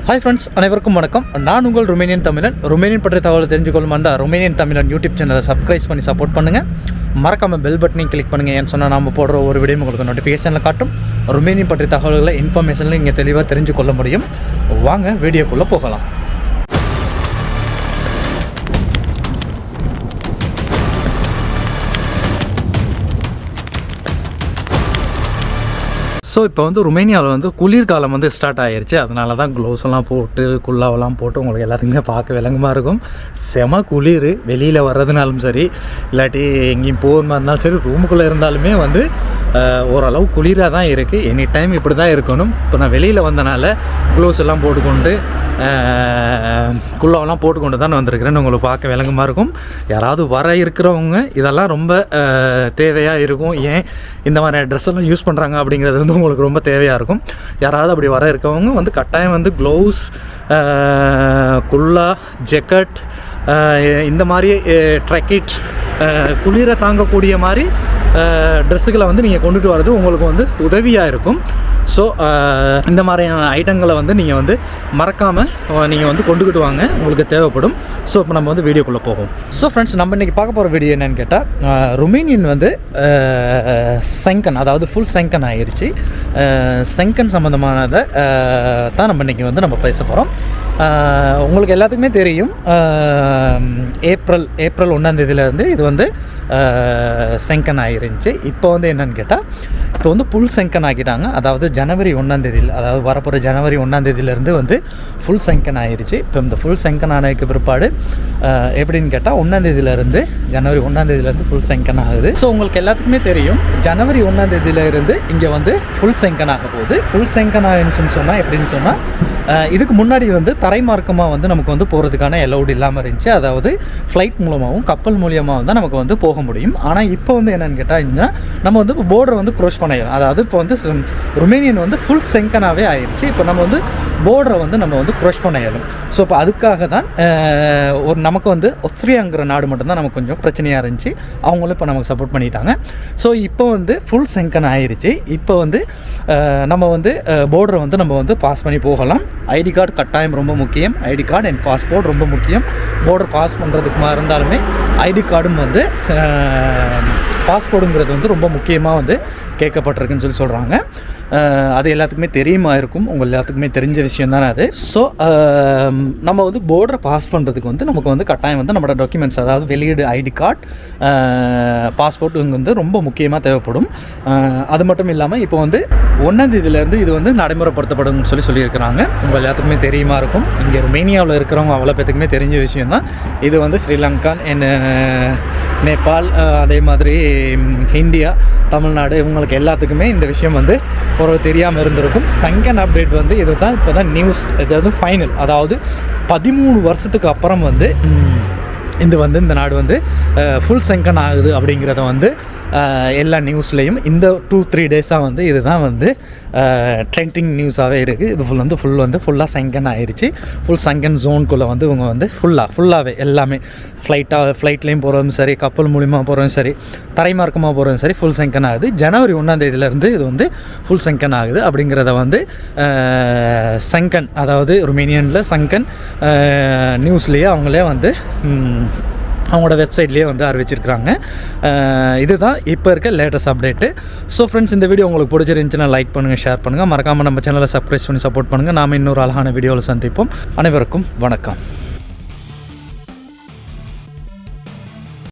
Hi friends, அனைவருக்கும் வணக்கம். நான் உங்கள் ரொமேனியன் தமிழன். ரொமேனியன் பற்றிய தகவலை தெரிஞ்சுக்கொள்ளும் அந்த ரொமேனியன் தமிழன் யூடியூப் சேனலை சப்ஸ்கிரைப் பண்ணி சப்போர்ட் பண்ணுங்கள். மறக்காமல் பெல் பட்டனையும் கிளிக் பண்ணுங்கள். ஏன்னு சொன்னால் நம்ம போடுற ஒரு வீடியோ உங்களுக்கு நோட்டிஃபிகேஷனில் காட்டும். ரொமேனியன் பற்றிய தகவல்களை இன்ஃபர்மேஷனில் நீங்கள் தெளிவாக தெரிஞ்சு கொள்ள முடியும். வாங்க வீடியோக்குள்ளே போகலாம். ஸோ இப்போ ருமேனியாவில் குளிர்காலம் ஸ்டார்ட் ஆகிருச்சு. அதனால தான் க்ளவுஸ் எல்லாம் போட்டு குல்லாவெல்லாம் போட்டு உங்களுக்கு எல்லாத்துக்குமே பார்க்க விளங்கமாக இருக்கும். செம குளிர். வெளியில் வர்றதுனாலும் சரி, இல்லாட்டி எங்கேயும் போகிற மாதிரி இருந்தாலும் சரி, ரூமுக்குள்ளே இருந்தாலுமே ஓரளவு குளிராக தான் இருக்குது. எனி டைம் இப்படி தான் இருக்கணும். இப்போ நான் வெளியில் வந்தனால க்ளவுஸ் எல்லாம் போட்டுக்கொண்டு குல்லாவெல்லாம் போட்டுக்கொண்டு தான் வந்திருக்கிறேன்னு உங்களுக்கு பார்க்க விளங்கமாக இருக்கும். யாராவது வர இருக்கிறவங்க இதெல்லாம் ரொம்ப தேவையாக இருக்கும். ஏன் இந்த மாதிரி ட்ரெஸ் எல்லாம் யூஸ் பண்ணுறாங்க அப்படிங்கிறது உங்களுக்கு ரொம்ப தேவையாக இருக்கும். யாராவது அப்படி வர இருக்கவங்க கட்டாயம் க்ளவுஸ், குல்லா, ஜெக்கெட், இந்த மாதிரி ட்ரெக்கிட், குளிரை தாங்கக்கூடிய மாதிரி ட்ரெஸ்ஸுகளை நீங்கள் கொண்டுட்டு வர்றது உங்களுக்கு உதவியாக இருக்கும். ஸோ இந்த மாதிரியான ஐட்டங்களை நீங்கள் மறக்காமல் நீங்கள் கொண்டுக்கிட்டு வாங்க, உங்களுக்கு தேவைப்படும். ஸோ இப்போ நம்ம வீடியோக்குள்ளே போவோம். ஸோ ஃப்ரெண்ட்ஸ், நம்ம இன்றைக்கி பார்க்க போகிற வீடியோ என்னென்னு கேட்டால், ரொமேனியன் செங்கன், அதாவது ஃபுல் செங்கன் ஆகிருச்சு. செங்கன் சம்மந்தமானதை தான் நம்ம இன்றைக்கி நம்ம பேச போகிறோம். உங்களுக்கு எல்லாத்துக்குமே தெரியும், ஏப்ரல் 1ஆம் தேதியிலேருந்து இது செங்கன் ஆகிருந்துச்சு. இப்போ என்னென்னு கேட்டால், இப்போ புல் செங்கன் ஆக்கிட்டாங்க. அதாவது ஜனவரி 1ஆம் தேதியில், அதாவது வரப்போகிற ஜனவரி 1ஆம் தேதியிலேருந்து ஃபுல் செங்கன் ஆகிருச்சு. இப்போ இந்த ஃபுல் செங்கன் ஆனதுக்கு பிற்பாடு எப்படின்னு கேட்டால், 1ஆம் தேதியிலேருந்து, ஜனவரி 1ஆம் தேதியிலேருந்து ஃபுல் செங்கன் ஆகுது. ஸோ உங்களுக்கு எல்லாத்துக்குமே தெரியும், ஜனவரி 1ஆம் தேதியிலேருந்து இங்கே ஃபுல் செங்கன் ஆக போகுது. ஃபுல் செங்கன் ஆகிடுச்சுன்னு சொன்னால் எப்படின்னு சொன்னால், இதுக்கு முன்னாடி தரைமார்க்கமாக நமக்கு போகிறதுக்கான அலௌட் இல்லாமல் இருந்துச்சு. அதாவது ஃப்ளைட் மூலமாகவும் கப்பல் மூலியமாக தான் நமக்கு போக முடியும். ஆனால் இப்போ என்னென்னு கேட்டால், நம்ம போர்டரை க்ரோஸ் பண்ணிடலாம். அதாவது இப்போ ரொமேனியன் ஃபுல் செங்கனாகவே ஆயிடுச்சு. இப்போ நம்ம போர்டரை நம்ம க்ரோஸ் பண்ணிடலாம். ஸோ இப்போ அதுக்காக தான் நமக்கு ஆஸ்திரியாங்கிற நாடு மட்டும்தான் நமக்கு கொஞ்சம் பிரச்சனையாக இருந்துச்சு. அவங்களும் இப்போ நமக்கு சப்போர்ட் பண்ணிட்டாங்க. ஸோ இப்போ ஃபுல் செங்கன் ஆயிடுச்சு. இப்போ நம்ம போர்டரை நம்ம பாஸ் பண்ணி போகலாம். ஐடி கார்டு கட்டாயம் ரொம்ப முக்கியம். ஐடி கார்டு அண்ட் பாஸ்போர்ட் ரொம்ப முக்கியம். போர்டர் பாஸ் பண்ணுறதுக்கு இருந்தாலுமே ஐடி கார்டும் பாஸ்போர்ட்டுங்கிறது ரொம்ப முக்கியமாக கேட்கப்பட்டிருக்குன்னு சொல்கிறாங்க. அது எல்லாத்துக்குமே தெரியுமா இருக்கும், உங்கள் எல்லாத்துக்குமே தெரிஞ்ச விஷயம் தானே அது. ஸோ நம்ம போர்டரை பாஸ் பண்ணுறதுக்கு நமக்கு கட்டாயம் நம்மளோட டாக்குமெண்ட்ஸ், அதாவது வெளியீடு ஐடி கார்டு, பாஸ்போர்ட் ரொம்ப முக்கியமாக தேவைப்படும். அது மட்டும் இல்லாமல் இப்போ 1ஆம் தேதியிலேருந்து இது நடைமுறைப்படுத்தப்படும் சொல்லியிருக்கிறாங்க. உங்கள் எல்லாத்துக்குமே தெரியுமா இருக்கும். இங்கே ரொமேனியாவில் இருக்கிறவங்க அவ்வளோ பேத்துக்குமே தெரிஞ்ச விஷயம் தான் இது. ஸ்ரீலங்கா, நேபாள், அதே மாதிரி இந்தியா, தமிழ்நாடு, இவங்களுக்கு எல்லாத்துக்குமே இந்த விஷயம் ஒரு தெரியாமல் இருந்திருக்கும். செங்கன் அப்டேட் இது தான் இப்போ தான் நியூஸ். இது ஃபைனல். அதாவது 13 வருஷத்துக்கு அப்புறம் இந்த நாடு ஃபுல் செங்கன் ஆகுது அப்படிங்கிறத எல்லா நியூஸ்லேயும் இந்த 2-3 டேஸாக இதுதான் ட்ரெண்டிங் நியூஸாகவே இருக்குது. இது ஃபுல்லாக செங்கன் ஆயிடுச்சு. ஃபுல் செங்கன் ஜோனுக்குள்ளே இவங்க ஃபுல்லாகவே எல்லாமே ஃப்ளைட்லேயும் போகிறதும் சரி, கப்பல் மூலிமா போகிறதும் சரி, தரைமார்க்கமாக போகிறதும் சரி, ஃபுல் செங்கன் ஆகுது. ஜனவரி 1ஆம் தேதியிலேருந்து இது ஃபுல் செங்கன் ஆகுது அப்படிங்கிறத செங்கன், அதாவது ரொமேனியனில் செங்கன் நியூஸ்லேயே அவங்களே அவங்களோட வெப்சைட்லேயே அறிவிச்சிருக்கிறாங்க. இதுதான் இப்போ இருக்க லேட்டஸ்ட் அப்டேட்டு. ஸோ ஃப்ரெண்ட்ஸ், இந்த வீடியோ உங்களுக்கு பிடிச்சிருந்துச்சுன்னா லைக் பண்ணுங்கள், ஷேர் பண்ணுங்கள். மறக்காமல் நம்ம சேனலை சப்ஸ்கிரைப் பண்ணி சப்போர்ட் பண்ணுங்கள். நாம் இன்னொரு அழகான வீடியோவில் சந்திப்போம். அனைவருக்கும் வணக்கம்.